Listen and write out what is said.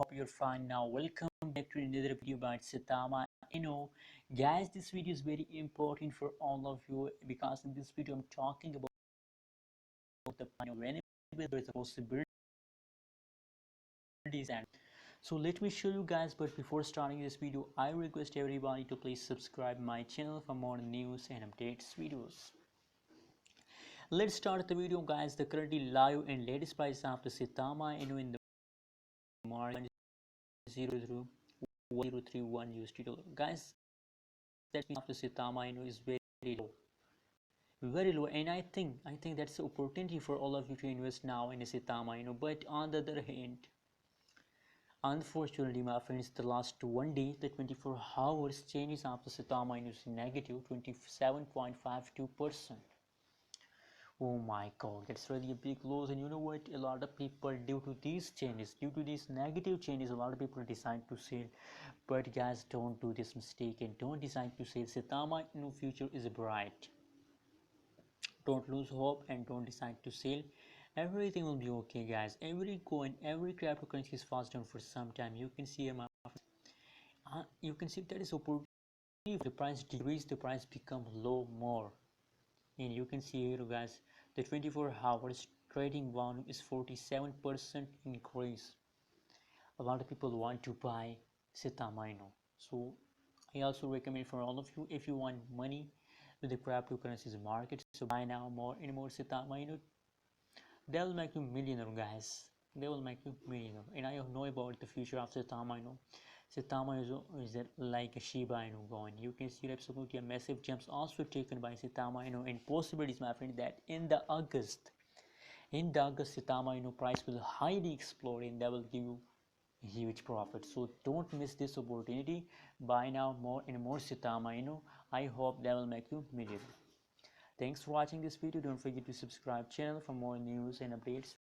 hope you're fine now. Welcome back to another video about Saitama. Guys, this video is very important for all of you because in this video I'm talking about the whenever there's a possibilities. And so let me show you guys, but before starting this video I request everybody to please subscribe my channel for more news and updates videos. Let's start the video, guys. The currently live and latest price of the Saitama in the market 0.031 USD dollar. Guys, that means after Saitama is very low, and I think that's an opportunity for all of you to invest now in a Saitama. But on the other hand, unfortunately, my friends, the last one day, the 24 hours changes after Saitama is negative 27.52%. Oh my god, that's really a big loss. And you know what, a lot of people, due to these negative changes, a lot of people decide to sell. But guys, don't do this mistake and don't decide to sell. Saitama future is bright. Don't lose hope and don't decide to sell. Everything will be okay, guys. Every coin, every cryptocurrency is fast down for some time. You can see you can see that is opportunity. If the price decrease, the price become low more. And you can see here, guys, the 24 hours trading volume is 47% increase. A lot of people want to buy Saitama. So I also recommend for all of you, if you want money with the cryptocurrencies market, so buy now more and more Saitama. They will make you millionaire, guys. They will make you millionaire. And I know about the future of Saitama. Saitama is like a Shiba going. You can see absolutely a massive jumps also taken by Saitama. And possibilities, my friend, that in the August Saitama price will highly explode and that will give you huge profit. So don't miss this opportunity. Buy now more and more Saitama. I hope that will make you millionaire. Thanks for watching this video. Don't forget to subscribe channel for more news and updates.